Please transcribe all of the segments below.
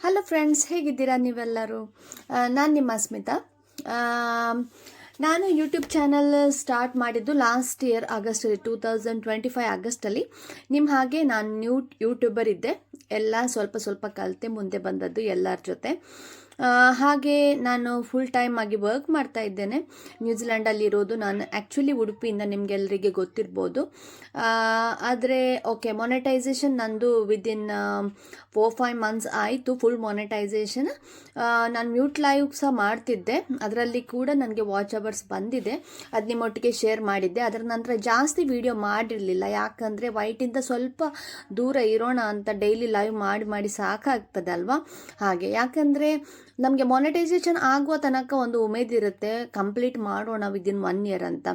Hello friends, ಹೇಗಿದ್ದೀರಾ ನೀವೆಲ್ಲರೂ? ನಾನು ನಿಮ್ಮ ಸ್ಮಿತಾ. ನಾನು ಯೂಟ್ಯೂಬ್ ಚಾನಲ್ ಸ್ಟಾರ್ಟ್ ಮಾಡಿದ್ದು ಲಾಸ್ಟ್ ಇಯರ್ ಆಗಸ್ಟಲ್ಲಿ, 2025 ಆಗಸ್ಟಲ್ಲಿ. ನಿಮ್ಮ ಹಾಗೆ ನಾನು ಯೂಟ್ಯೂಬರ್ ಇದ್ದೆ. ಎಲ್ಲ ಸ್ವಲ್ಪ ಸ್ವಲ್ಪ ಕಲಿತೆ ಮುಂದೆ ಬಂದದ್ದು ಎಲ್ಲರ ಜೊತೆ. ಹಾಗೆ ನಾನು ಫುಲ್ ಟೈಮ್ ಆಗಿ ವರ್ಕ್ ಮಾಡ್ತಾ ಇದ್ದೇನೆ. ನ್ಯೂಜಿಲ್ಯಾಂಡಲ್ಲಿ ಇರೋದು ನಾನು. ಆ್ಯಕ್ಚುಲಿ ಉಡುಪಿಯಿಂದ ನಿಮಗೆಲ್ಲರಿಗೆ ಗೊತ್ತಿರ್ಬೋದು. ಆದರೆ ಓಕೆ, ಮೊನೆಟೈಸೇಷನ್ ನಂದು ವಿದಿನ್ 4-5 ಮಂತ್ಸ್ ಆಯಿತು, ಫುಲ್ ಮೊನೆಟೈಸೇಷನ್. ನಾನು ಮ್ಯೂಟ್ ಲೈವ್ ಸಹ ಮಾಡ್ತಿದ್ದೆ, ಅದರಲ್ಲಿ ಕೂಡ ನನಗೆ ವಾಚ್ ಅವರ್ಸ್ ಬಂದಿದೆ. ಅದು ನಿಮ್ಮೊಟ್ಟಿಗೆ ಶೇರ್ ಮಾಡಿದ್ದೆ. ಅದರ ನಂತರ ಜಾಸ್ತಿ ವಿಡಿಯೋ ಮಾಡಿರಲಿಲ್ಲ, ಯಾಕಂದರೆ ವೈಟಿಂದ ಸ್ವಲ್ಪ ದೂರ ಇರೋಣ ಅಂತ ಡೈಲಿ ಲೈವ್ ಮಾಡಿ ಸಾಕಾಗ್ತದೆ ಅಲ್ವಾ. ಹಾಗೆ ಯಾಕಂದರೆ ನಮಗೆ ಮೊನೆಟೈಸೇಷನ್ ಆಗುವ ತನಕ ಒಂದು ಉಮೇದಿರುತ್ತೆ, ಕಂಪ್ಲೀಟ್ ಮಾಡೋಣ ವಿದಿನ್ 1 ಇಯರ್ ಅಂತ.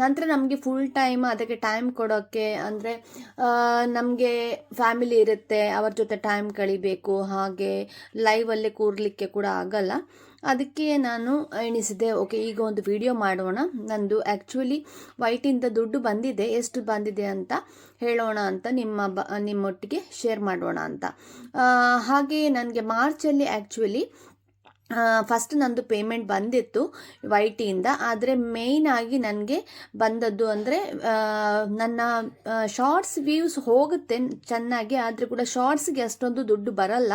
ನಂತರ ನಮಗೆ ಫುಲ್ ಟೈಮ್ ಅದಕ್ಕೆ ಟೈಮ್ ಕೊಡೋಕ್ಕೆ, ಅಂದರೆ ನಮಗೆ ಫ್ಯಾಮಿಲಿ ಇರುತ್ತೆ, ಅವ್ರ ಜೊತೆ ಟೈಮ್ ಕಳಿಬೇಕು, ಹಾಗೆ ಲೈವಲ್ಲೇ ಕೂರಲಿಕ್ಕೆ ಕೂಡ ಆಗಲ್ಲ. ಅದಕ್ಕೆ ನಾನು ಎಣಿಸಿದೆ, ಓಕೆ ಈಗ ಒಂದು ವಿಡಿಯೋ ಮಾಡೋಣ. ನಂದು ಆ್ಯಕ್ಚುಲಿ ವೈಟಿಂದ ದುಡ್ಡು ಬಂದಿದೆ, ಎಷ್ಟು ಬಂದಿದೆ ಅಂತ ಹೇಳೋಣ ಅಂತ ನಿಮ್ಮೊಟ್ಟಿಗೆ ಶೇರ್ ಮಾಡೋಣ ಅಂತ. ಹಾಗೆ ನನಗೆ ಮಾರ್ಚಲ್ಲಿ ಆ್ಯಕ್ಚುಲಿ ಫಸ್ಟ್ ನಂದು ಪೇಮೆಂಟ್ ಬಂದಿತ್ತು ವೈಟಿಯಿಂದ. ಆದರೆ ಮೇಯ್ನ್ ಆಗಿ ನನಗೆ ಬಂದದ್ದು ಅಂದರೆ ನನ್ನ ಶಾರ್ಟ್ಸ್ ವ್ಯೂಸ್ ಹೋಗುತ್ತೆ ಚೆನ್ನಾಗಿ, ಆದರೆ ಕೂಡ ಶಾರ್ಟ್ಸ್ಗೆ ಅಷ್ಟೊಂದು ದುಡ್ಡು ಬರಲ್ಲ.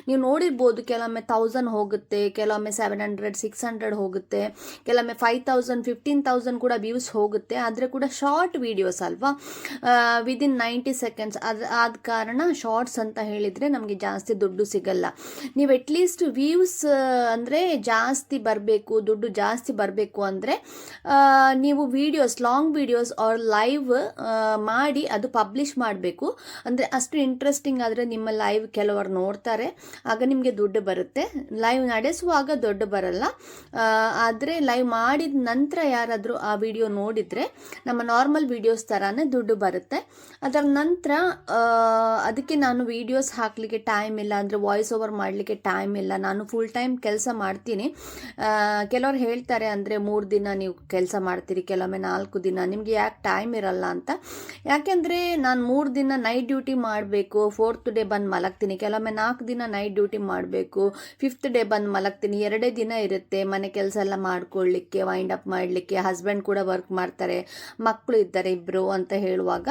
ನೀವು ನೋಡಿರ್ಬೋದು, ಕೆಲವೊಮ್ಮೆ 1000 ಹೋಗುತ್ತೆ, ಕೆಲವೊಮ್ಮೆ 700-600 ಹೋಗುತ್ತೆ, ಕೆಲವೊಮ್ಮೆ 5000-15,000 ಕೂಡ ವ್ಯೂಸ್ ಹೋಗುತ್ತೆ. ಆದರೆ ಕೂಡ ಶಾರ್ಟ್ ವೀಡಿಯೋಸ್ ಅಲ್ವಾ, ವಿದಿನ್ 90 ಸೆಕೆಂಡ್ಸ್ ಆದ ಕಾರಣ ಶಾರ್ಟ್ಸ್ ಅಂತ ಹೇಳಿದರೆ ನಮಗೆ ಜಾಸ್ತಿ ದುಡ್ಡು ಸಿಗಲ್ಲ. ನೀವು ಅಟ್ಲೀಸ್ಟ್ ವ್ಯೂಸ್ ಅಂದರೆ ಜಾಸ್ತಿ ಬರಬೇಕು, ದುಡ್ಡು ಜಾಸ್ತಿ ಬರಬೇಕು ಅಂದರೆ ನೀವು ಲಾಂಗ್ ವೀಡಿಯೋಸ್ ಆರ್ ಲೈವ್ ಮಾಡಿ ಅದು ಪಬ್ಲಿಷ್ ಮಾಡಬೇಕು. ಅಂದರೆ ಅಷ್ಟು ಇಂಟ್ರೆಸ್ಟಿಂಗ್ ಆದರೆ ನಿಮ್ಮ ಲೈವ್ ಕೆಲವರು ನೋಡ್ತಾರೆ, ಆಗ ನಿಮಗೆ ದುಡ್ಡು ಬರುತ್ತೆ. ಲೈವ್ ನಡೆಸುವಾಗ ದುಡ್ಡು ಬರಲ್ಲ, ಆದರೆ ಲೈವ್ ಮಾಡಿದ ನಂತರ ಯಾರಾದರೂ ಆ ವಿಡಿಯೋ ನೋಡಿದರೆ ನಮ್ಮ ನಾರ್ಮಲ್ ವೀಡಿಯೋಸ್ ಥರನೇ ದುಡ್ಡು ಬರುತ್ತೆ. ಅದರ ನಂತರ ಅದಕ್ಕೆ ನಾನು ವೀಡಿಯೋಸ್ ಹಾಕಲಿಕ್ಕೆ ಟೈಮ್ ಇಲ್ಲ, ಅಂದರೆ ವಾಯ್ಸ್ ಓವರ್ ಮಾಡಲಿಕ್ಕೆ ಟೈಮ್ ಇಲ್ಲ. ನಾನು ಫುಲ್ ಟೈಮ್ ಕೆಲಸ ಮಾಡ್ತೀನಿ. ಕೆಲವರು ಹೇಳ್ತಾರೆ, ಅಂದರೆ 3 ದಿನ ನೀವು ಕೆಲಸ ಮಾಡ್ತೀರಿ, ಕೆಲವೊಮ್ಮೆ 4 ದಿನ, ನಿಮಗೆ ಯಾಕೆ ಟೈಮ್ ಇರಲ್ಲ ಅಂತ. ಯಾಕೆಂದರೆ ನಾನು 3 ದಿನ ನೈಟ್ ಡ್ಯೂಟಿ ಮಾಡಬೇಕು, 4th ಡೇ ಬಂದು ಮಲಗ್ತೀನಿ. ಕೆಲವೊಮ್ಮೆ 4 ದಿನ ನೈಟ್ ಡ್ಯೂಟಿ ಮಾಡಬೇಕು, 5th ಡೇ ಬಂದು ಮಲಗ್ತೀನಿ. 2 ದಿನ ಇರುತ್ತೆ ಮನೆ ಕೆಲಸ ಎಲ್ಲ ಮಾಡ್ಕೊಳ್ಳಿಕ್ಕೆ, ವೈಂಡ್ ಅಪ್ ಮಾಡಲಿಕ್ಕೆ. ಹಸ್ಬೆಂಡ್ ಕೂಡ ವರ್ಕ್ ಮಾಡ್ತಾರೆ, ಮಕ್ಕಳು ಇದ್ದಾರೆ 2 ಅಂತ ಹೇಳುವಾಗ,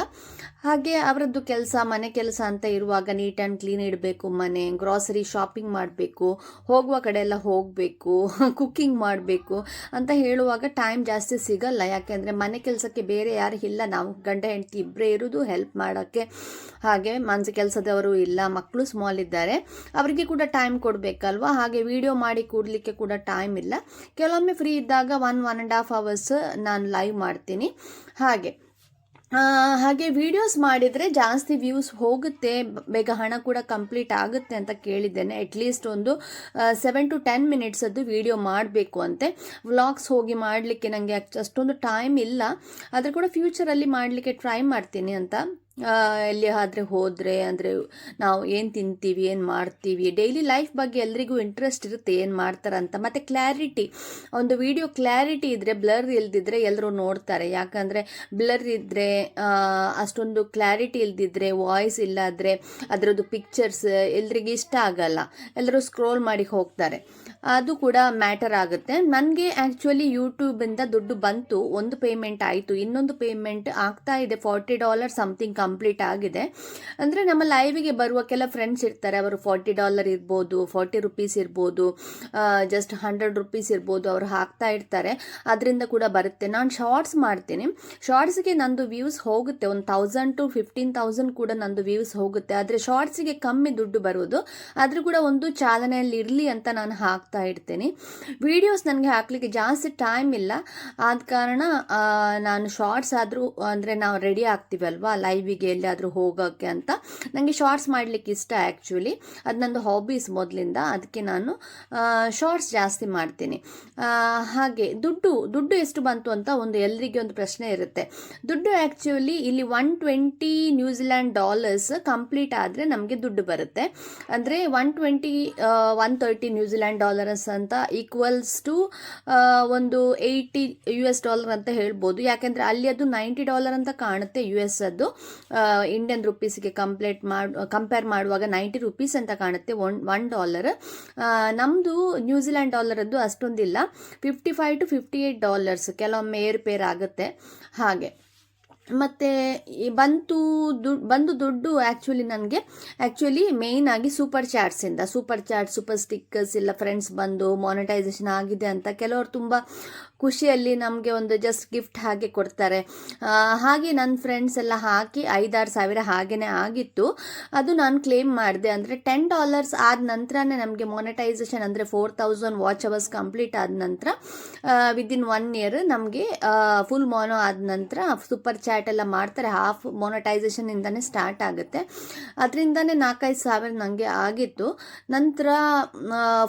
ಹಾಗೆ ಅವರದ್ದು ಕೆಲಸ ಮನೆ ಕೆಲಸ ಅಂತ ಇರುವಾಗ ನೀಟ್ ಆ್ಯಂಡ್ ಕ್ಲೀನ್ ಇಡಬೇಕು ಮನೆ, ಗ್ರಾಸರಿ ಶಾಪಿಂಗ್ ಮಾಡಬೇಕು, ಹೋಗುವ ಕಡೆ ಎಲ್ಲ ಹೋಗಬೇಕು, ಕುಕ್ಕಿಂಗ್ ಮಾಡಬೇಕು ಅಂತ ಹೇಳುವಾಗ ಟೈಮ್ ಜಾಸ್ತಿ ಸಿಗಲ್ಲ. ಯಾಕೆಂದರೆ ಮನೆ ಕೆಲಸಕ್ಕೆ ಬೇರೆ ಯಾರು ಇಲ್ಲ, ನಾವು ಗಂಡ ಹೆಂಡತಿ ಇಬ್ಬರೇ ಇರೋದು ಹೆಲ್ಪ್ ಮಾಡೋಕ್ಕೆ. ಹಾಗೆ ಮನಸ್ಸು ಕೆಲಸದವರು ಇಲ್ಲ, ಮಕ್ಕಳು ಸ್ಮಾಲ್ ಇದ್ದಾರೆ, ಅವರಿಗೆ ಕೂಡ ಟೈಮ್ ಕೊಡಬೇಕಲ್ವ. ಹಾಗೆ ವಿಡಿಯೋ ಮಾಡಿ ಕೂಡಲಿಕ್ಕೆ ಕೂಡ ಟೈಮ್ ಇಲ್ಲ. ಕೆಲವೊಮ್ಮೆ ಫ್ರೀ ಇದ್ದಾಗ 1-1.5 ಅವರ್ಸ್ ನಾನು ಲೈವ್ ಮಾಡ್ತೀನಿ. ಹಾಗೆ ವಿಡಿಯೋಸ್ ಮಾಡಿದರೆ ಜಾಸ್ತಿ ವ್ಯೂಸ್ ಹೋಗುತ್ತೆ, ಬೇಗ ಹಣ ಕೂಡ ಕಂಪ್ಲೀಟ್ ಆಗುತ್ತೆ ಅಂತ ಕೇಳಿದ್ದೇನೆ. ಅಟ್ಲೀಸ್ಟ್ ಒಂದು 7 to 10 ಮಿನಿಟ್ಸದ್ದು ವಿಡಿಯೋ ಮಾಡಬೇಕು ಅಂತೆ. ವ್ಲಾಗ್ಸ್ ಹೋಗಿ ಮಾಡಲಿಕ್ಕೆ ನನಗೆ ಅಷ್ಟೊಂದು ಟೈಮ್ ಇಲ್ಲ, ಆದರೆ ಕೂಡ ಫ್ಯೂಚರಲ್ಲಿ ಮಾಡಲಿಕ್ಕೆ ಟ್ರೈ ಮಾಡ್ತೀನಿ ಅಂತ. ಎಲ್ಲಿ ಆದರೆ ಹೋದರೆ, ಅಂದರೆ ನಾವು ಏನು ತಿಂತೀವಿ, ಏನು ಮಾಡ್ತೀವಿ, ಡೈಲಿ ಲೈಫ್ ಬಗ್ಗೆ ಎಲ್ರಿಗೂ ಇಂಟ್ರೆಸ್ಟ್ ಇರುತ್ತೆ, ಏನು ಮಾಡ್ತಾರಂತ. ಮತ್ತು ಕ್ಲಾರಿಟಿ, ಒಂದು ವಿಡಿಯೋ ಕ್ಲಾರಿಟಿ ಇದ್ದರೆ, ಬ್ಲರ್ ಇಲ್ದಿದ್ರೆ ಎಲ್ಲರೂ ನೋಡ್ತಾರೆ. ಯಾಕಂದರೆ ಬ್ಲರ್ ಇದ್ದರೆ, ಅಷ್ಟೊಂದು ಕ್ಲಾರಿಟಿ ಇಲ್ದಿದ್ರೆ, ವಾಯ್ಸ್ ಇಲ್ಲಾದರೆ ಅದರದ್ದು ಪಿಕ್ಚರ್ಸ್ ಎಲ್ರಿಗೂ ಇಷ್ಟ ಆಗಲ್ಲ, ಎಲ್ಲರೂ ಸ್ಕ್ರೋಲ್ ಮಾಡಿ ಹೋಗ್ತಾರೆ. ಅದು ಕೂಡ ಮ್ಯಾಟರ್ ಆಗುತ್ತೆ. ನನಗೆ ಆ್ಯಕ್ಚುಲಿ ಯೂಟ್ಯೂಬಿಂದ ದುಡ್ಡು ಬಂತು, ಒಂದು ಪೇಮೆಂಟ್ ಆಯಿತು, ಇನ್ನೊಂದು ಪೇಮೆಂಟ್ ಆಗ್ತಾ ಇದೆ. $40 ಸಮಥಿಂಗ್ ಕಂಪ್ಲೀಟ್ ಆಗಿದೆ. ಅಂದರೆ ನಮ್ಮ ಲೈವಿಗೆ ಬರುವ ಕೆಲ ಫ್ರೆಂಡ್ಸ್ ಇರ್ತಾರೆ, ಅವರು $40 ಇರ್ಬೋದು, 40 ರೂಪೀಸ್ ಇರ್ಬೋದು, ಜಸ್ಟ್ 100 ರೂಪೀಸ್ ಇರ್ಬೋದು, ಅವರು ಹಾಕ್ತಾ ಇರ್ತಾರೆ, ಅದರಿಂದ ಕೂಡ ಬರುತ್ತೆ. ನಾನು ಶಾರ್ಟ್ಸ್ ಮಾಡ್ತೀನಿ, ಶಾರ್ಟ್ಸ್ಗೆ ನಂದು ವ್ಯೂಸ್ ಹೋಗುತ್ತೆ, ಒಂದು 1000 to 15,000 ಕೂಡ ನಂದು ವ್ಯೂಸ್ ಹೋಗುತ್ತೆ. ಆದರೆ ಶಾರ್ಟ್ಸಿಗೆ ಕಮ್ಮಿ ದುಡ್ಡು ಬರೋದು, ಆದರೂ ಕೂಡ ಒಂದು ಚಾಲನೆಯಲ್ಲಿ ಇರಲಿ ಅಂತ ನಾನು ಹಾಕ್ತಾ ಇಡ್ತೀನಿ. ವಿಡಿಯೋಸ್ ನನಗೆ ಹಾಕಲಿಕ್ಕೆ ಜಾಸ್ತಿ ಟೈಮ್ ಇಲ್ಲ, ಆದ ಕಾರಣ ನಾನು ಶಾರ್ಟ್ಸ್ ಆದರೂ, ಅಂದರೆ ನಾವು ರೆಡಿ ಆಗ್ತೀವಲ್ವಾ ಲೈವಿಗೆ ಎಲ್ಲಿಯಾದರೂ ಹೋಗೋಕ್ಕೆ ಅಂತ, ನನಗೆ ಶಾರ್ಟ್ಸ್ ಮಾಡಲಿಕ್ಕೆ ಇಷ್ಟ. ಆ್ಯಕ್ಚುಲಿ ಅದು ನಂದು ಹಾಬೀಸ್ ಮೊದಲಿಂದ, ಅದಕ್ಕೆ ನಾನು ಶಾರ್ಟ್ಸ್ ಜಾಸ್ತಿ ಮಾಡ್ತೀನಿ. ಹಾಗೆ ದುಡ್ಡು ಎಷ್ಟು ಬಂತು ಅಂತ ಎಲ್ರಿಗೆ ಒಂದು ಪ್ರಶ್ನೆ ಇರುತ್ತೆ. ದುಡ್ಡು ಆ್ಯಕ್ಚುಲಿ ಇಲ್ಲಿ $120 ನ್ಯೂಜಿಲ್ಯಾಂಡ್ ಡಾಲರ್ಸ್ ಕಂಪ್ಲೀಟ್ ಆದರೆ ನಮಗೆ ದುಡ್ಡು ಬರುತ್ತೆ. ಅಂದರೆ 130 ನ್ಯೂಜಿಲ್ಯಾಂಡ್ ಡಾಲರ್ಸ್ ಅಂತ ಈಕ್ವಲ್ಸ್ ಟು ಒಂದು $80 ಅಂತ ಹೇಳ್ಬೋದು. ಯಾಕೆಂದರೆ ಅಲ್ಲಿ ಅದು $90 ಅಂತ ಕಾಣುತ್ತೆ US ಅದು, ಇಂಡಿಯನ್ ರುಪೀಸ್ಗೆ ಕಂಪೇರ್ ಮಾಡುವಾಗ 90 ರುಪೀಸ್ ಅಂತ ಕಾಣುತ್ತೆ $1. ನಮ್ಮದು ನ್ಯೂಜಿಲ್ಯಾಂಡ್ ಡಾಲರದ್ದು ಅಷ್ಟೊಂದಿಲ್ಲ, $55 to $58 ಕೆಲವೊಮ್ಮೆ ಏರುಪೇರು ಆಗುತ್ತೆ ಹಾಗೆ. ಮತ್ತು ಬಂದು ದುಡ್ಡು ಆ್ಯಕ್ಚುಲಿ ಮೇಯ್ನ್ ಆಗಿ ಸೂಪರ್ ಚಾಟ್, ಸೂಪರ್ ಸ್ಟಿಕ್ಕರ್ಸ್ ಇಲ್ಲ ಫ್ರೆಂಡ್ಸ್ ಬಂದು ಮಾನಿಟೈಸೇಷನ್ ಆಗಿದೆ ಅಂತ ಕೆಲವರು ತುಂಬ ಖುಷಿಯಲ್ಲಿ ನಮಗೆ ಒಂದು ಜಸ್ಟ್ ಗಿಫ್ಟ್ ಹಾಗೆ ಕೊಡ್ತಾರೆ. ಹಾಗೆ ನನ್ನ ಫ್ರೆಂಡ್ಸ್ ಎಲ್ಲ ಹಾಕಿ 5-6 ಸಾವಿರ ಹಾಗೇ ಆಗಿತ್ತು. ಅದು ನಾನು ಕ್ಲೇಮ್ ಮಾಡಿದೆ. ಅಂದರೆ $10 ಆದ ನಂತರನೇ ನಮಗೆ ಮಾನಿಟೈಸೇಷನ್, ಅಂದರೆ 4000 ವಾಚ್ ಅವರ್ಸ್ ಕಂಪ್ಲೀಟ್ ಆದ ನಂತರ ವಿದಿನ್ 1 year ನಮಗೆ ಫುಲ್ ಮೋನೋ ಆದ ನಂತರ ಸೂಪರ್ ಚಾಟ್ ಎಲ್ಲ ಮಾಡ್ತಾರೆ. ಹಾಫ್ ಮಾನಿಟೈಸೇಷನ್ ಇಂದಾನೆ ಸ್ಟಾರ್ಟ್ ಆಗುತ್ತೆ. ಅದರಿಂದನೇ 4-5 ಸಾವಿರ ನನಗೆ ಆಗಿತ್ತು. ನಂತರ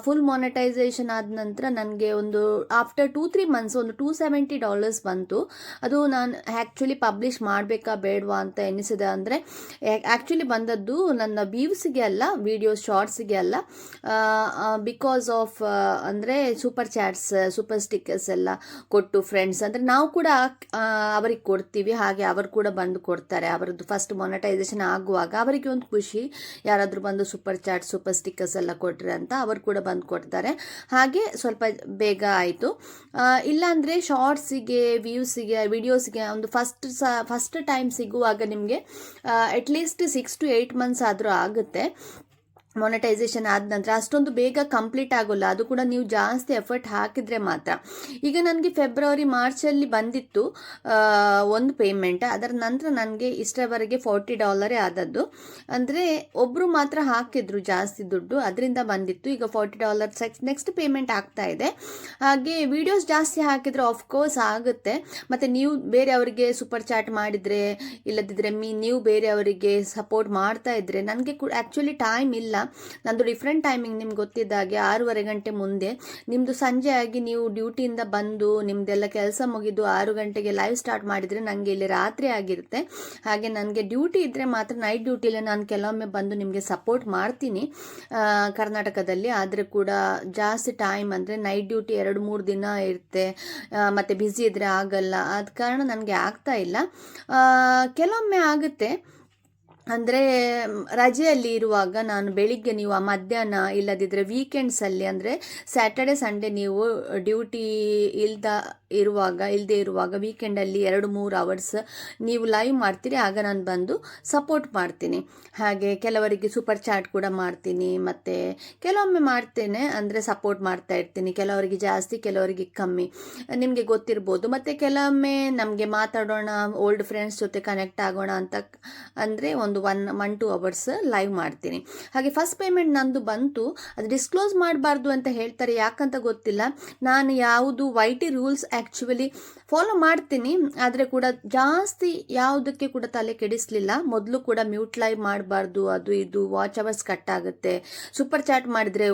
ಫುಲ್ ಮಾನಿಟೈಸೇಷನ್ ಆದ ನಂತರ ನನಗೆ ಒಂದು ಆಫ್ಟರ್ 2-3 months ಒಂದು $270 ಬಂತು. ಅದು ನಾನು ಆ್ಯಕ್ಚುಲಿ ಪಬ್ಲಿಷ್ ಮಾಡಬೇಕಾ ಬೇಡವಾ ಅಂತ ಎನಿಸಿದೆ. ಅಂದರೆ ಆ್ಯಕ್ಚುಲಿ ಬಂದದ್ದು ನನ್ನ ವ್ಯೂವ್ಸಿಗೆ ಅಲ್ಲ, ವಿಡಿಯೋಸ್ ಶಾರ್ಟ್ಸಿಗೆ ಅಲ್ಲ, ಬಿಕಾಸ್ ಆಫ್ ಅಂದರೆ ಸೂಪರ್ ಚಾಟ್ಸ್, ಸೂಪರ್ ಸ್ಟಿಕ್ಕರ್ಸ್ ಎಲ್ಲ ಕೊಟ್ಟು ಫ್ರೆಂಡ್ಸ್, ಅಂದರೆ ನಾವು ಕೂಡ ಅವರಿಗೆ ಕೊಡ್ತೀವಿ, ಹಾಗೆ ಅವರು ಕೂಡ ಬಂದು ಕೊಡ್ತಾರೆ. ಅವರದ್ದು ಫಸ್ಟ್ ಮಾನಿಟೈಸೇಷನ್ ಆಗುವಾಗ ಅವರಿಗೆ ಒಂದು ಖುಷಿ, ಯಾರಾದರೂ ಬಂದು ಸೂಪರ್ ಚಾಟ್, ಸೂಪರ್ ಸ್ಟಿಕ್ಕರ್ಸ್ ಎಲ್ಲ ಕೊಟ್ಟರೆ ಅಂತ ಅವರು ಕೂಡ ಬಂದು ಕೊಡ್ತಾರೆ. ಹಾಗೆ ಸ್ವಲ್ಪ ಬೇಗ ಆಯಿತು. ಇಲ್ಲಾಂದರೆ ಶಾರ್ಟ್ಸಿಗೆ, ವ್ಯೂಸಿಗೆ, ವಿಡಿಯೋಸ್ಗೆ ಒಂದು ಫಸ್ಟ್ ಟೈಮ್ ಸಿಗುವಾಗ ನಿಮಗೆ ಅಟ್ಲೀಸ್ಟ್ 6 to 8 months ಆದರೂ ಆಗುತ್ತೆ. ಮಾನಿಟೈಸೇಷನ್ ಆದ ನಂತರ ಅಷ್ಟೊಂದು ಬೇಗ ಕಂಪ್ಲೀಟ್ ಆಗೋಲ್ಲ, ಅದು ಕೂಡ ನೀವು ಜಾಸ್ತಿ ಎಫರ್ಟ್ ಹಾಕಿದರೆ ಮಾತ್ರ. ಈಗ ನನಗೆ ಫೆಬ್ರವರಿ ಮಾರ್ಚಲ್ಲಿ ಬಂದಿತ್ತು ಒಂದು ಪೇಮೆಂಟ್, ಅದರ ನಂತರ ನನಗೆ ಇಷ್ಟರವರೆಗೆ $40 ಆದದ್ದು. ಅಂದರೆ ಒಬ್ಬರು ಮಾತ್ರ ಹಾಕಿದ್ರು ಜಾಸ್ತಿ ದುಡ್ಡು, ಅದರಿಂದ ಬಂದಿತ್ತು. ಈಗ $40 ನೆಕ್ಸ್ಟ್ ಪೇಮೆಂಟ್ ಆಗ್ತಾ ಇದೆ. ಹಾಗೆ ವಿಡಿಯೋಸ್ ಜಾಸ್ತಿ ಹಾಕಿದರೆ ಆಫ್ಕೋರ್ಸ್ ಆಗುತ್ತೆ. ಮತ್ತು ನೀವು ಬೇರೆಯವರಿಗೆ ಸೂಪರ್ ಚಾಟ್ ಮಾಡಿದರೆ, ಇಲ್ಲದಿದ್ದರೆ ನೀವು ಬೇರೆಯವರಿಗೆ ಸಪೋರ್ಟ್ ಮಾಡ್ತಾ ಇದ್ದರೆ, ನನಗೆ ಆ್ಯಕ್ಚುಲಿ ಟೈಮ್ ಇಲ್ಲ. ನಂದು ಡಿಫ್ರೆಂಟ್ ಟೈಮಿಂಗ್ ನಿಮ್ಗೆ ಗೊತ್ತಿದ್ದಾಗೆ 6:30 ಗಂಟೆ ಮುಂದೆ. ನಿಮ್ಮದು ಸಂಜೆ ಆಗಿ ನೀವು ಡ್ಯೂಟಿಯಿಂದ ಬಂದು ನಿಮ್ಮದೆಲ್ಲ ಕೆಲಸ ಮುಗಿದು 6 ಗಂಟೆಗೆ ಲೈವ್ ಸ್ಟಾರ್ಟ್ ಮಾಡಿದರೆ ನನಗೆ ಇಲ್ಲಿ ರಾತ್ರಿ ಆಗಿರುತ್ತೆ. ಹಾಗೆ ನನಗೆ ಡ್ಯೂಟಿ ಇದ್ದರೆ ಮಾತ್ರ ನೈಟ್ ಡ್ಯೂಟಿಯಲ್ಲಿ ನಾನು ಕೆಲವೊಮ್ಮೆ ಬಂದು ನಿಮಗೆ ಸಪೋರ್ಟ್ ಮಾಡ್ತೀನಿ ಕರ್ನಾಟಕದಲ್ಲಿ. ಆದರೆ ಕೂಡ ಜಾಸ್ತಿ ಟೈಮ್, ಅಂದರೆ ನೈಟ್ ಡ್ಯೂಟಿ 2-3 ದಿನ ಇರುತ್ತೆ, ಮತ್ತು ಬ್ಯುಸಿ ಇದ್ದರೆ ಆಗಲ್ಲ. ಆದ ಕಾರಣ ನನಗೆ ಆಗ್ತಾ ಇಲ್ಲ. ಕೆಲವೊಮ್ಮೆ ಆಗುತ್ತೆ, ಅಂದರೆ ರಜೆಯಲ್ಲಿ ಇರುವಾಗ ನಾನು ಬೆಳಿಗ್ಗೆ, ನೀವು ಮಧ್ಯಾಹ್ನ ಇಲ್ಲದಿದ್ದರೆ ವೀಕೆಂಡ್ಸಲ್ಲಿ, ಅಂದರೆ ಸ್ಯಾಟರ್ಡೆ ಸಂಡೇ ನೀವು ಡ್ಯೂಟಿ ಇಲ್ಲದೆ ಇರುವಾಗ ವೀಕೆಂಡಲ್ಲಿ 2-3 hours ನೀವು ಲೈವ್ ಮಾಡ್ತೀರಿ, ಆಗ ನಾನು ಬಂದು ಸಪೋರ್ಟ್ ಮಾಡ್ತೀನಿ. ಹಾಗೆ ಕೆಲವರಿಗೆ ಸೂಪರ್ ಚಾಟ್ ಕೂಡ ಮಾಡ್ತೀನಿ, ಮತ್ತು ಕೆಲವೊಮ್ಮೆ ಮಾಡ್ತೇನೆ, ಅಂದರೆ ಸಪೋರ್ಟ್ ಮಾಡ್ತಾ ಇರ್ತೀನಿ. ಕೆಲವರಿಗೆ ಜಾಸ್ತಿ, ಕೆಲವರಿಗೆ ಕಮ್ಮಿ, ನಿಮಗೆ ಗೊತ್ತಿರ್ಬೋದು. ಮತ್ತು ಕೆಲವೊಮ್ಮೆ ನಮಗೆ ಮಾತಾಡೋಣ, ಓಲ್ಡ್ ಫ್ರೆಂಡ್ಸ್ ಜೊತೆ ಕನೆಕ್ಟ್ ಆಗೋಣ ಅಂತ ಅಂದರೆ ಒಂದು 1-2 hours ಲೈವ್ ಮಾಡ್ತೀನಿ. ಹಾಗೆ ಫಸ್ಟ್ ಪೇಮೆಂಟ್ ನಂದು ಬಂತು. ಅದು ಡಿಸ್ಕ್ಲೋಸ್ ಮಾಡಬಾರ್ದು ಅಂತ ಹೇಳ್ತಾರೆ, ಯಾಕಂತ ಗೊತ್ತಿಲ್ಲ. ನಾನು ಯಾವುದು YT ರೂಲ್ಸ್ ಆ್ಯಕ್ಚುಲಿ ಫಾಲೋ ಮಾಡ್ತೀನಿ, ಆದರೆ ಕೂಡ ಜಾಸ್ತಿ ಯಾವುದಕ್ಕೆ ಕೂಡ ತಲೆ ಕೆಡಿಸಲಿಲ್ಲ. ಮೊದಲು ಕೂಡ ಮ್ಯೂಟ್ ಲೈವ್ ಮಾಡಬಾರ್ದು, ಅದು ಇದು ವಾಚ್ ಅವರ್ಸ್ ಕಟ್ ಆಗುತ್ತೆ, ಸೂಪರ್ ಚಾಟ್ ಮಾಡಿದರೆ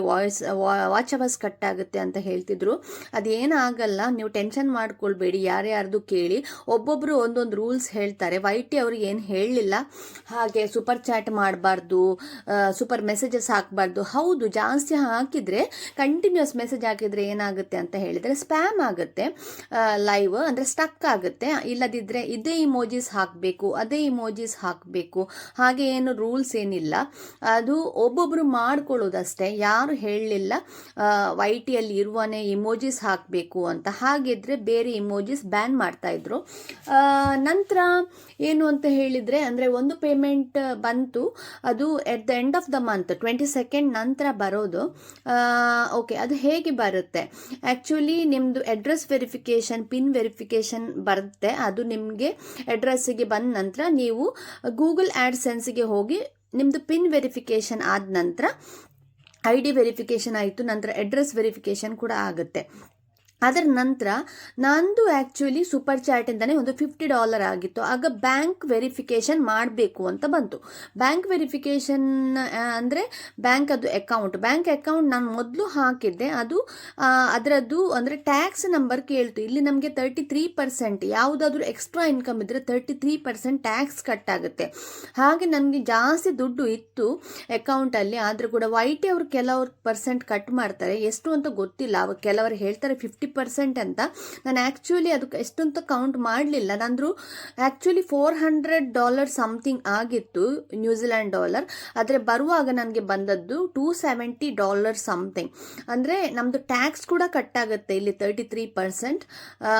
ವಾಚ್ ಅವರ್ಸ್ ಕಟ್ ಆಗುತ್ತೆ ಅಂತ ಹೇಳ್ತಿದ್ರು. ಅದೇನೂ ಆಗಲ್ಲ, ನೀವು ಟೆನ್ಷನ್ ಮಾಡ್ಕೊಳ್ಬೇಡಿ, ಯಾರ್ಯಾರ್ದು ಕೇಳಿ. ಒಬ್ಬೊಬ್ಬರು ಒಂದೊಂದು ರೂಲ್ಸ್ ಹೇಳ್ತಾರೆ. YT ಅವ್ರಿಗೆ ಏನು ಹೇಳಲಿಲ್ಲ. ಹಾಗೆ ಸೂಪರ್ ಚಾಟ್ ಮಾಡಬಾರ್ದು, ಸೂಪರ್ ಮೆಸೇಜಸ್ ಹಾಕಬಾರ್ದು. ಹೌದು, ಜಾಸ್ತಿ ಹಾಕಿದರೆ, ಕಂಟಿನ್ಯೂಸ್ ಮೆಸೇಜ್ ಹಾಕಿದರೆ ಏನಾಗುತ್ತೆ ಅಂತ ಹೇಳಿದರೆ ಸ್ಪ್ಯಾಮ್ ಆಗುತ್ತೆ ಲೈವ್, ಅಂದರೆ ಸ್ಟಕ್ ಆಗುತ್ತೆ. ಇಲ್ಲದಿದ್ದರೆ ಇದೇ ಇಮೋಜಿಸ್ ಹಾಕಬೇಕು, ಅದೇ ಇಮೋಜಿಸ್ ಹಾಕಬೇಕು, ಹಾಗೆ ಏನು ರೂಲ್ಸ್ ಏನಿಲ್ಲ. ಅದು ಒಬ್ಬೊಬ್ಬರು ಮಾಡ್ಕೊಳ್ಳೋದಷ್ಟೇ, ಯಾರು ಹೇಳಲಿಲ್ಲ YTಯಲ್ಲಿ ಇರುವನೇ ಇಮೋಜಿಸ್ ಹಾಕಬೇಕು ಅಂತ. ಹಾಗಿದ್ರೆ ಬೇರೆ ಇಮೋಜಿಸ್ ಬ್ಯಾನ್ ಮಾಡ್ತಾಯಿದ್ರು. ನಂತರ ಏನು ಅಂತ ಹೇಳಿದರೆ, ಅಂದರೆ ಒಂದು ಪೇಮೆಂಟ್ ಬಂತು, ಅದು at the end of the month 22nd ನಂತರ ಬರೋದು. ಓಕೆ, ಅದು ಹೇಗೆ ಬರುತ್ತೆ? ಆ್ಯಕ್ಚುಲಿ ನಿಮ್ಮದು ಅಡ್ರೆಸ್ ವೆರಿಫಿಕೇಷನ್, ಪಿನ್ ವೆರಿಫಿಕೇಷನ್ ಬರುತ್ತೆ. ಅದು ನಿಮಗೆ ಅಡ್ರೆಸ್ಸಿಗೆ ಬಂದ ನಂತರ ನೀವು ಗೂಗಲ್ ಆ್ಯಡ್ಸೆನ್ಸ್ಗೆ ಹೋಗಿ ನಿಮ್ಮದು ಪಿನ್ ವೆರಿಫಿಕೇಷನ್ ಆದ ನಂತರ ID ವೆರಿಫಿಕೇಷನ್ ಆಯಿತು, ನಂತರ ಅಡ್ರೆಸ್ ವೆರಿಫಿಕೇಷನ್ ಕೂಡ ಆಗುತ್ತೆ. ಅದರ ನಂತರ ನಂದು ಆ್ಯಕ್ಚುಲಿ ಸೂಪರ್ ಚಾಟಿಂದನೇ ಒಂದು $50 ಆಗಿತ್ತು. ಆಗ ಬ್ಯಾಂಕ್ ವೆರಿಫಿಕೇಷನ್ ಮಾಡಬೇಕು ಅಂತ ಬಂತು. ಬ್ಯಾಂಕ್ ವೆರಿಫಿಕೇಷನ್ ಅಂದರೆ ಬ್ಯಾಂಕ್ ಅಕೌಂಟ್ ನಾನು ಮೊದಲು ಹಾಕಿದ್ದೆ. ಅದು ಅದರದ್ದು ಅಂದರೆ ಟ್ಯಾಕ್ಸ್ ನಂಬರ್ ಕೇಳ್ತು. ಇಲ್ಲಿ ನಮಗೆ 33%, ಯಾವುದಾದ್ರೂ ಎಕ್ಸ್ಟ್ರಾ ಇನ್ಕಮ್ ಇದ್ದರೆ 33% ಟ್ಯಾಕ್ಸ್ ಕಟ್ ಆಗುತ್ತೆ. ಹಾಗೆ ನನಗೆ ಜಾಸ್ತಿ ದುಡ್ಡು ಇತ್ತು ಅಕೌಂಟಲ್ಲಿ, ಆದರೂ ಕೂಡ YT ಅವರು ಕೆಲವರು % ಕಟ್ ಮಾಡ್ತಾರೆ, ಎಷ್ಟು ಅಂತ ಗೊತ್ತಿಲ್ಲ. ಕೆಲವರು ಹೇಳ್ತಾರೆ 50% 33% ಅಂತ. ನಾನು ಆ್ಯಕ್ಚುಲಿ ಅದಕ್ಕೆ ಎಷ್ಟಂತ ಕೌಂಟ್ ಮಾಡಲಿಲ್ಲ. ನಂದು ಆ್ಯಕ್ಚುಲಿ $400 ಸಮಥಿಂಗ್ ಆಗಿತ್ತು ನ್ಯೂಜಿಲ್ಯಾಂಡ್ ಡಾಲರ್. ಆದರೆ ಬರುವಾಗ ನನಗೆ ಬಂದದ್ದು $270 ಸಮಥಿಂಗ್. ಅಂದರೆ ನಮ್ಮದು ಟ್ಯಾಕ್ಸ್ ಕೂಡ ಕಟ್ ಆಗುತ್ತೆ ಇಲ್ಲಿ 33%.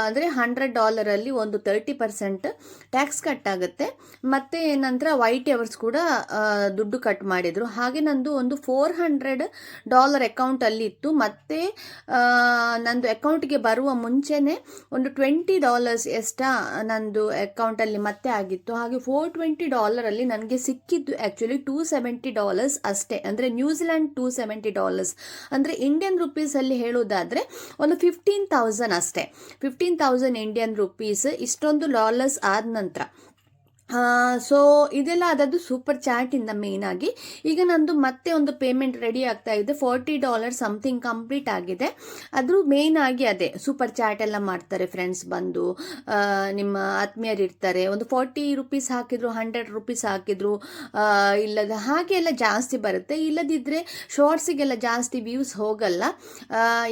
ಅಂದರೆ $100 ಒಂದು 30% ಟ್ಯಾಕ್ಸ್ ಕಟ್ ಆಗುತ್ತೆ. ಮತ್ತು ನಂತರ ವೈಟ್ ಅವರ್ಸ್ ಕೂಡ ದುಡ್ಡು ಕಟ್ ಮಾಡಿದರು. ಹಾಗೆ ನಂದು ಒಂದು $400 ಅಕೌಂಟಲ್ಲಿ ಇತ್ತು. ಮತ್ತು ನಂದು ಅಕೌಂಟ್ಗೆ ಬರುವ ಮುಂಚೆನೇ ಒಂದು $20 ನಂದು ಅಕೌಂಟಲ್ಲಿ ಮತ್ತೆ ಆಗಿತ್ತು. ಹಾಗೆ $420 ನನಗೆ ಸಿಕ್ಕಿದ್ದು ಆ್ಯಕ್ಚುಲಿ $270 ಅಷ್ಟೇ. ಅಂದರೆ ನ್ಯೂಜಿಲ್ಯಾಂಡ್ $270 ಅಂದರೆ ಇಂಡಿಯನ್ ರುಪೀಸಲ್ಲಿ ಹೇಳೋದಾದರೆ ಒಂದು 15,000 ಅಷ್ಟೇ. 15,000 ಇಂಡಿಯನ್ ರುಪೀಸ್. ಇಷ್ಟೊಂದು ಡಾಲರ್ಸ್ ಆದ ನಂತರ ಸೊ ಇದೆಲ್ಲ ಅದದ್ದು ಸೂಪರ್ ಚಾಟಿಂದ ಮೇಯ್ನಾಗಿ. ಈಗ ನಂದು ಮತ್ತೆ ಒಂದು ಪೇಮೆಂಟ್ ರೆಡಿ ಆಗ್ತಾ ಇದೆ. $40 ಸಮಥಿಂಗ್ ಕಂಪ್ಲೀಟ್ ಆಗಿದೆ. ಅದು ಮೇಯ್ನಾಗಿ ಅದೇ ಸೂಪರ್ ಚಾಟ್ ಎಲ್ಲ ಮಾಡ್ತಾರೆ ಫ್ರೆಂಡ್ಸ್ ಬಂದು, ನಿಮ್ಮ ಆತ್ಮೀಯರು ಇರ್ತಾರೆ. ಒಂದು $40 ಹಾಕಿದ್ರು, $100 ಹಾಕಿದ್ರು, ಇಲ್ಲದ ಹಾಗೆ ಎಲ್ಲ ಜಾಸ್ತಿ ಬರುತ್ತೆ. ಇಲ್ಲದಿದ್ದರೆ ಶಾರ್ಟ್ಸಿಗೆಲ್ಲ ಜಾಸ್ತಿ ವ್ಯೂಸ್ ಹೋಗಲ್ಲ.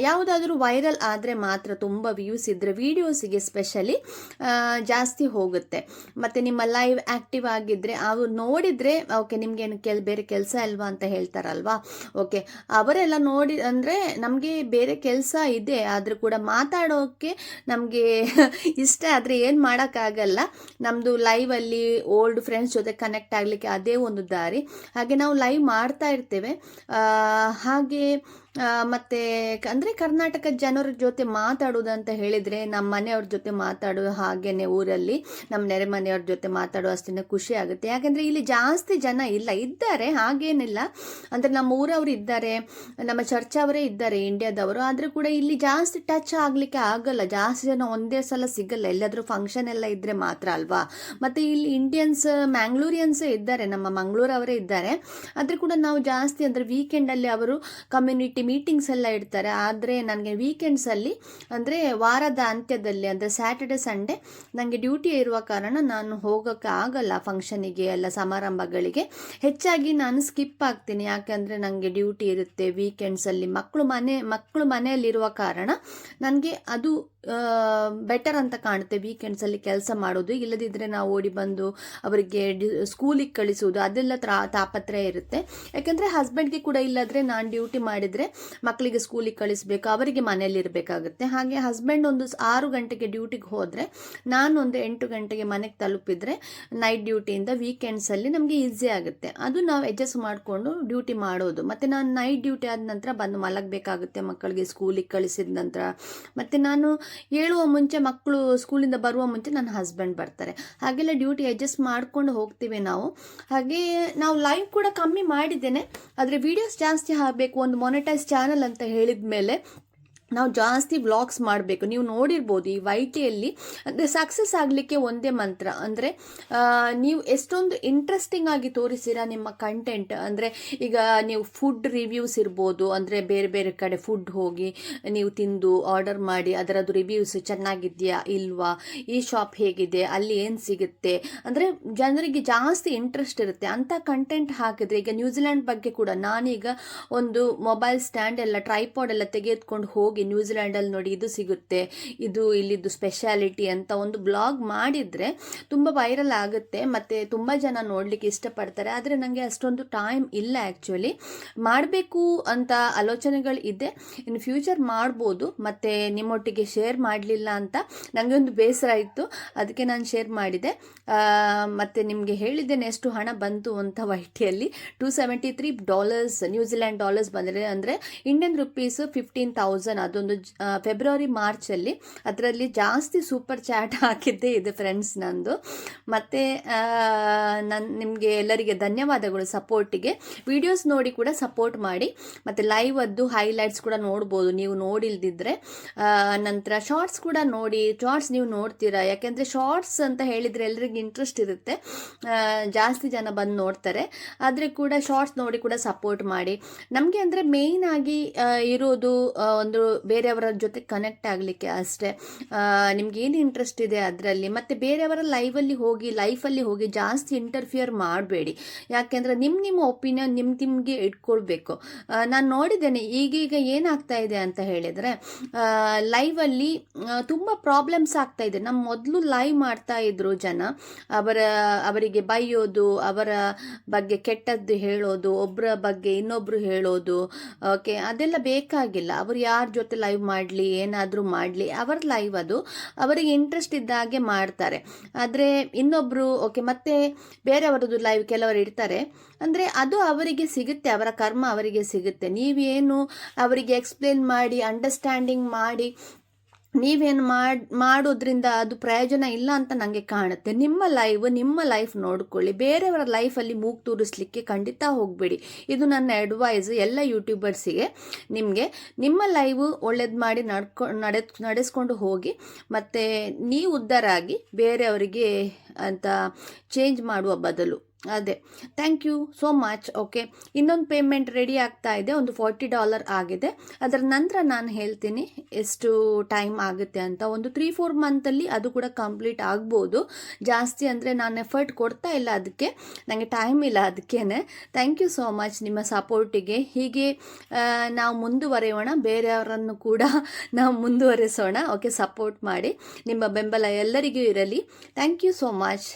ಯಾವುದಾದ್ರೂ ವೈರಲ್ ಆದರೆ ಮಾತ್ರ ತುಂಬ ವ್ಯೂಸ್ ಇದ್ದರೆ ವೀಡಿಯೋಸಿಗೆ ಸ್ಪೆಷಲಿ ಜಾಸ್ತಿ ಹೋಗುತ್ತೆ. ಮತ್ತು ನಿಮ್ಮ ಲೈವ್ ಆಕ್ಟಿವ್ ಆಗಿದ್ರೆ ಅವ್ರು ನೋಡಿದರೆ ಓಕೆ ನಿಮ್ಗೇನು ಬೇರೆ ಕೆಲಸ ಅಲ್ವಾ ಅಂತ ಹೇಳ್ತಾರಲ್ವಾ. ಓಕೆ ಅವರೆಲ್ಲ ನೋಡಿ ಅಂದರೆ ನಮಗೆ ಬೇರೆ ಕೆಲಸ ಇದೆ ಆದರೂ ಕೂಡ ಮಾತಾಡೋಕ್ಕೆ ನಮಗೆ ಇಷ್ಟ. ಆದರೆ ಏನು ಮಾಡೋಕ್ಕಾಗಲ್ಲ. ನಮ್ಮದು ಲೈವಲ್ಲಿ ಓಲ್ಡ್ ಫ್ರೆಂಡ್ಸ್ ಜೊತೆ ಕನೆಕ್ಟ್ ಆಗಲಿಕ್ಕೆ ಅದೇ ಒಂದು ದಾರಿ. ಹಾಗೆ ನಾವು ಲೈವ್ ಮಾಡ್ತಾ ಇರ್ತೇವೆ. ಹಾಗೆ ಮತ್ತು ಅಂದರೆ ಕರ್ನಾಟಕದ ಜನರ ಜೊತೆ ಮಾತಾಡೋದಂತ ಹೇಳಿದರೆ ನಮ್ಮ ಮನೆಯವ್ರ ಜೊತೆ ಮಾತಾಡೋ ಹಾಗೇನೆ ಊರಲ್ಲಿ ನಮ್ಮ ನೆರೆ ಮನೆಯವ್ರ ಜೊತೆ ಮಾತಾಡೋ ಅಷ್ಟೇ ಖುಷಿ ಆಗುತ್ತೆ. ಯಾಕೆಂದರೆ ಇಲ್ಲಿ ಜಾಸ್ತಿ ಜನ ಇದ್ದಾರೆ, ಹಾಗೇನಿಲ್ಲ. ಅಂದರೆ ನಮ್ಮ ಊರವರು ಇದ್ದಾರೆ, ನಮ್ಮ ಚರ್ಚವರೇ ಇದ್ದಾರೆ ಇಂಡಿಯಾದವರು. ಆದರೂ ಕೂಡ ಇಲ್ಲಿ ಜಾಸ್ತಿ ಟಚ್ ಆಗಲಿಕ್ಕೆ ಆಗಲ್ಲ. ಜಾಸ್ತಿ ಜನ ಒಂದೇ ಸಲ ಸಿಗಲ್ಲ. ಎಲ್ಲಾದರೂ ಫಂಕ್ಷನ್ ಎಲ್ಲ ಇದ್ದರೆ ಮಾತ್ರ ಅಲ್ವಾ. ಮತ್ತು ಇಲ್ಲಿ ಇಂಡಿಯನ್ಸ್ ಮ್ಯಾಂಗ್ಳೂರಿಯನ್ಸೇ ಇದ್ದಾರೆ, ನಮ್ಮ ಮಂಗಳೂರವರೇ ಇದ್ದಾರೆ. ಆದರೆ ಕೂಡ ನಾವು ಜಾಸ್ತಿ ಅಂದರೆ ವೀಕೆಂಡಲ್ಲಿ ಅವರು ಕಮ್ಯುನಿಟಿ ಮೀಟಿಂಗ್ಸ್ ಎಲ್ಲ ಇಡ್ತಾರೆ. ಆದರೆ ನನಗೆ ವೀಕೆಂಡ್ಸಲ್ಲಿ ಅಂದರೆ ವಾರದ ಅಂತ್ಯದಲ್ಲಿ ಅಂದರೆ ಸ್ಯಾಟರ್ಡೆ ಸಂಡೇ ನನಗೆ ಡ್ಯೂಟಿ ಇರುವ ಕಾರಣ ನಾನು ಹೋಗೋಕ್ಕೆ ಆಗಲ್ಲ ಫಂಕ್ಷನಿಗೆ ಎಲ್ಲ ಸಮಾರಂಭಗಳಿಗೆ. ಹೆಚ್ಚಾಗಿ ನಾನು ಸ್ಕಿಪ್ ಆಗ್ತೀನಿ. ಯಾಕೆಂದರೆ ನನಗೆ ಡ್ಯೂಟಿ ಇರುತ್ತೆ ವೀಕೆಂಡ್ಸಲ್ಲಿ. ಮಕ್ಕಳು ಮನೆಯಲ್ಲಿರುವ ಕಾರಣ ನನಗೆ ಅದು ಬೆಟರ್ ಅಂತ ಕಾಣುತ್ತೆ ವೀಕೆಂಡ್ಸಲ್ಲಿ ಕೆಲಸ ಮಾಡೋದು. ಇಲ್ಲದಿದ್ದರೆ ನಾವು ಓಡಿ ಬಂದು ಅವರಿಗೆ ಸ್ಕೂಲಿಗೆ ಕಳಿಸೋದು ಅದೆಲ್ಲ ತಾಪತ್ರಯ ಇರುತ್ತೆ. ಯಾಕೆಂದರೆ ಹಸ್ಬೆಂಡ್ಗೆ ಕೂಡ ಇಲ್ಲದ್ರೆ ನಾನು ಡ್ಯೂಟಿ ಮಾಡಿದರೆ ಮಕ್ಕಳಿಗೆ ಸ್ಕೂಲಿಗೆ ಕಳಿಸ್ಬೇಕು, ಅವರಿಗೆ ಮನೆಯಲ್ಲಿ ಇರಬೇಕಾಗುತ್ತೆ. ಹಾಗೆ ಹಸ್ಬೆಂಡ್ ಒಂದು 6 ಗಂಟೆಗೆ ಡ್ಯೂಟಿಗೆ ಹೋದರೆ ನಾನು ಒಂದು 8 ಗಂಟೆಗೆ ಮನೆಗೆ ತಲುಪಿದರೆ ನೈಟ್ ಡ್ಯೂಟಿಯಿಂದ ವೀಕೆಂಡ್ಸಲ್ಲಿ ನಮಗೆ ಈಸಿ ಆಗುತ್ತೆ. ಅದು ನಾವು ಅಡ್ಜಸ್ಟ್ ಮಾಡಿಕೊಂಡು ಡ್ಯೂಟಿ ಮಾಡೋದು. ಮತ್ತು ನಾನು ನೈಟ್ ಡ್ಯೂಟಿ ಆದ ನಂತರ ಬಂದು ಮಲಗಬೇಕಾಗುತ್ತೆ ಮಕ್ಕಳಿಗೆ ಸ್ಕೂಲಿಗೆ ಕಳಿಸಿದ ನಂತರ. ಮತ್ತು ನಾನು ಹೇಳುವ ಮುಂಚೆ ಮಕ್ಕಳು ಸ್ಕೂಲಿಂದ ಬರುವ ಮುಂಚೆ ನನ್ನ ಹಸ್ಬೆಂಡ್ ಬರ್ತಾರೆ. ಹಾಗೆಲ್ಲ ಡ್ಯೂಟಿ ಅಡ್ಜಸ್ಟ್ ಮಾಡ್ಕೊಂಡು ಹೋಗ್ತೀವಿ ನಾವು. ಹಾಗೆ ನಾವು ಲೈವ್ ಕೂಡ ಕಮ್ಮಿ ಮಾಡಿದ್ದೇನೆ, ಆದರೆ ವೀಡಿಯೋಸ್ ಜಾಸ್ತಿ ಆಗಬೇಕು. ಒಂದು ಮೊನೆಟೈಸ್ ಚಾನಲ್ ಅಂತ ಹೇಳಿದ ಮೇಲೆ ನಾವು ಜಾಸ್ತಿ ವ್ಲಾಗ್ಸ್ ಮಾಡಬೇಕು. ನೀವು ನೋಡಿರ್ಬೋದು ಈ YT-ಯಲ್ಲಿ ಅಂದರೆ ಸಕ್ಸಸ್ ಆಗಲಿಕ್ಕೆ ಒಂದೇ ಮಂತ್ರ ಅಂದರೆ ನೀವು ಎಷ್ಟೊಂದು ಇಂಟ್ರೆಸ್ಟಿಂಗ್ ಆಗಿ ತೋರಿಸಿರ ನಿಮ್ಮ ಕಂಟೆಂಟ್. ಅಂದರೆ ಈಗ ನೀವು ಫುಡ್ ರಿವ್ಯೂಸ್ ಇರ್ಬೋದು, ಅಂದರೆ ಬೇರೆ ಬೇರೆ ಕಡೆ ಫುಡ್ ಹೋಗಿ ನೀವು ತಿಂದು ಆರ್ಡರ್ ಮಾಡಿ ಅದರದ್ದು ರಿವ್ಯೂಸ್ ಚೆನ್ನಾಗಿದೆಯಾ ಇಲ್ವಾ, ಈ ಶಾಪ್ ಹೇಗಿದೆ, ಅಲ್ಲಿ ಏನು ಸಿಗುತ್ತೆ, ಅಂದರೆ ಜನರಿಗೆ ಜಾಸ್ತಿ ಇಂಟ್ರೆಸ್ಟ್ ಇರುತ್ತೆ ಅಂಥ ಕಂಟೆಂಟ್ ಹಾಕಿದರೆ. ಈಗ ನ್ಯೂಜಿಲ್ಯಾಂಡ್ ಬಗ್ಗೆ ಕೂಡ ನಾನೀಗ ಒಂದು ಮೊಬೈಲ್ ಸ್ಟ್ಯಾಂಡ್ ಎಲ್ಲ ಟ್ರೈಪಾಡ್ ಎಲ್ಲ ತೆಗೆದುಕೊಂಡು ಹೋಗಿ ನ್ಯೂಜಿಲ್ಯಾಂಡಲ್ಲಿ ನೋಡಿ ಇದು ಸಿಗುತ್ತೆ, ಇದು ಇಲ್ಲಿದ್ದು ಸ್ಪೆಷಾಲಿಟಿ ಅಂತ ಒಂದು ಬ್ಲಾಗ್ ಮಾಡಿದರೆ ತುಂಬ ವೈರಲ್ ಆಗುತ್ತೆ ಮತ್ತು ತುಂಬ ಜನ ನೋಡಲಿಕ್ಕೆ ಇಷ್ಟಪಡ್ತಾರೆ. ಆದರೆ ನನಗೆ ಅಷ್ಟೊಂದು ಟೈಮ್ ಇಲ್ಲ ಆ್ಯಕ್ಚುಲಿ. ಮಾಡಬೇಕು ಅಂತ ಆಲೋಚನೆಗಳು ಇದೆ, ಇನ್ನು ಫ್ಯೂಚರ್ ಮಾಡ್ಬೋದು. ಮತ್ತು ನಿಮ್ಮೊಟ್ಟಿಗೆ ಶೇರ್ ಮಾಡಲಿಲ್ಲ ಅಂತ ನನಗೆ ಒಂದು ಬೇಸರ ಇತ್ತು, ಅದಕ್ಕೆ ನಾನು ಶೇರ್ ಮಾಡಿದೆ. ಮತ್ತು ನಿಮಗೆ ಹೇಳಿದ್ದೇನೆ ಎಷ್ಟು ಹಣ ಬಂತು ಅಂತ. YT-ಯಲ್ಲಿ $273 ನ್ಯೂಜಿಲ್ಯಾಂಡ್ ಡಾಲರ್ಸ್ ಬಂದರೆ ಅಂದರೆ ಇಂಡಿಯನ್ ರುಪೀಸ್ 15,000. ಅದೊಂದು ಫೆಬ್ರವರಿ ಮಾರ್ಚಲ್ಲಿ. ಅದರಲ್ಲಿ ಜಾಸ್ತಿ ಸೂಪರ್ ಚಾಟ್ ಹಾಕಿದ್ದೇ ಇದೆ ಫ್ರೆಂಡ್ಸ್ ನಂದು. ಮತ್ತು ನಿಮಗೆ ಎಲ್ಲರಿಗೆ ಧನ್ಯವಾದಗಳು ಸಪೋರ್ಟಿಗೆ. ವಿಡಿಯೋಸ್ ನೋಡಿ ಕೂಡ ಸಪೋರ್ಟ್ ಮಾಡಿ. ಮತ್ತು ಲೈವ್ ಅದ್ದು ಹೈಲೈಟ್ಸ್ ಕೂಡ ನೋಡ್ಬೋದು ನೀವು ನೋಡಿಲ್ದಿದ್ರೆ. ನಂತರ ಶಾರ್ಟ್ಸ್ ಕೂಡ ನೋಡಿ. ಶಾರ್ಟ್ಸ್ ನೀವು ನೋಡ್ತೀರಾ, ಯಾಕೆಂದರೆ ಶಾರ್ಟ್ಸ್ ಅಂತ ಹೇಳಿದರೆ ಎಲ್ಲರಿಗೆ ಇಂಟ್ರೆಸ್ಟ್ ಇರುತ್ತೆ, ಜಾಸ್ತಿ ಜನ ಬಂದು ನೋಡ್ತಾರೆ. ಆದರೆ ಕೂಡ ಶಾರ್ಟ್ಸ್ ನೋಡಿ ಕೂಡ ಸಪೋರ್ಟ್ ಮಾಡಿ ನಮಗೆ. ಅಂದರೆ ಮೇಯ್ನ್ ಆಗಿ ಇರೋದು ಒಂದು ಬೇರೆಯವರ ಜೊತೆ ಕನೆಕ್ಟ್ ಆಗಲಿಕ್ಕೆ ಅಷ್ಟೇ. ನಿಮ್ಗೇನು ಇಂಟ್ರೆಸ್ಟ್ ಇದೆ ಅದರಲ್ಲಿ, ಮತ್ತು ಬೇರೆಯವರ ಲೈಫಲ್ಲಿ ಹೋಗಿ ಜಾಸ್ತಿ ಇಂಟರ್ಫಿಯರ್ ಮಾಡಬೇಡಿ. ಯಾಕೆಂದರೆ ನಿಮ್ಮ ಒಪಿನಿಯನ್ ನಿಮಗೆ ಇಟ್ಕೊಳ್ಬೇಕು. ನಾನು ನೋಡಿದ್ದೇನೆ ಈಗೀಗ ಏನಾಗ್ತಾ ಇದೆ ಅಂತ ಹೇಳಿದರೆ, ಲೈವಲ್ಲಿ ತುಂಬ ಪ್ರಾಬ್ಲಮ್ಸ್ ಆಗ್ತಾ ಇದೆ. ನಮ್ಮ ಮೊದಲು ಲೈವ್ ಮಾಡ್ತಾ ಇದ್ರು ಜನ, ಅವರಿಗೆ ಬೈಯೋದು, ಅವರ ಬಗ್ಗೆ ಕೆಟ್ಟದ್ದು ಹೇಳೋದು, ಒಬ್ಬರ ಬಗ್ಗೆ ಇನ್ನೊಬ್ಬರು ಹೇಳೋದು. ಓಕೆ, ಅದೆಲ್ಲ ಬೇಕಾಗಿಲ್ಲ. ಅವರು ಯಾರ ಜೊತೆ ಲೈವ್ ಮಾಡಲಿ, ಏನಾದರೂ ಮಾಡಲಿ, ಅವರ ಲೈವ್ ಅದು, ಅವರಿಗೆ ಇಂಟ್ರೆಸ್ಟ್ ಇದ್ದಾಗೆ ಮಾಡ್ತಾರೆ. ಆದರೆ ಇನ್ನೊಬ್ಬರು ಓಕೆ, ಮತ್ತೆ ಬೇರೆಯವರದ್ದು ಲೈವ್ ಕೆಲವರು ಇಡ್ತಾರೆ ಅಂದರೆ ಅದು ಅವರಿಗೆ ಸಿಗುತ್ತೆ, ಅವರ ಕರ್ಮ ಅವರಿಗೆ ಸಿಗುತ್ತೆ. ನೀವೇನು ಅವರಿಗೆ ಎಕ್ಸ್ಪ್ಲೇನ್ ಮಾಡಿ, ಅಂಡರ್ಸ್ಟ್ಯಾಂಡಿಂಗ್ ಮಾಡಿ ನೀವೇನು ಮಾಡೋದ್ರಿಂದ ಅದು ಪ್ರಯೋಜನ ಇಲ್ಲ ಅಂತ ನನಗೆ ಕಾಣುತ್ತೆ. ನಿಮ್ಮ ಲೈಫ್ ನೋಡ್ಕೊಳ್ಳಿ. ಬೇರೆಯವರ ಲೈಫಲ್ಲಿ ಮೂಗು ತೂರಿಸ್ಲಿಕ್ಕೆ ಖಂಡಿತ ಹೋಗಬೇಡಿ. ಇದು ನನ್ನ ಅಡ್ವೈಸ್ ಎಲ್ಲ ಯೂಟ್ಯೂಬರ್ಸಿಗೆ. ನಿಮ್ಮ ಲೈವ್ ಒಳ್ಳೇದು ಮಾಡಿ ನಡೆಸ್ಕೊಂಡು ಹೋಗಿ, ಮತ್ತು ನೀವು ಉದ್ಧಾರ ಆಗಿ ಬೇರೆಯವರಿಗೆ ಅಂತ ಚೇಂಜ್ ಮಾಡುವ ಬದಲು. ಅದೇ, thank you so much. Okay, ಇನ್ನೊಂದು ಪೇಮೆಂಟ್ ರೆಡಿ ಆಗ್ತಾ ಇದೆ, ಒಂದು $40 ಆಗಿದೆ. ಅದರ ನಂತರ ನಾನು ಹೇಳ್ತೀನಿ ಎಷ್ಟು ಟೈಮ್ ಆಗುತ್ತೆ ಅಂತ. ಒಂದು 3-4 ಮಂತಲ್ಲಿ ಅದು ಕೂಡ ಕಂಪ್ಲೀಟ್ ಆಗ್ಬೋದು. ಜಾಸ್ತಿ ಅಂದರೆ ನಾನು ಎಫರ್ಟ್ ಕೊಡ್ತಾ ಇಲ್ಲ, ಅದಕ್ಕೆ ನನಗೆ ಟೈಮ್ ಇಲ್ಲ, ಅದಕ್ಕೇ. ಥ್ಯಾಂಕ್ ಯು ಸೋ ಮಚ್ ನಿಮ್ಮ ಸಪೋರ್ಟಿಗೆ. ಹೀಗೆ ನಾವು ಮುಂದುವರೆಯೋಣ, ಬೇರೆಯವರನ್ನು ಕೂಡ ನಾವು ಮುಂದುವರೆಸೋಣ. ಓಕೆ, ಸಪೋರ್ಟ್ ಮಾಡಿ, ನಿಮ್ಮ ಬೆಂಬಲ ಎಲ್ಲರಿಗೂ ಇರಲಿ. Thank you so much.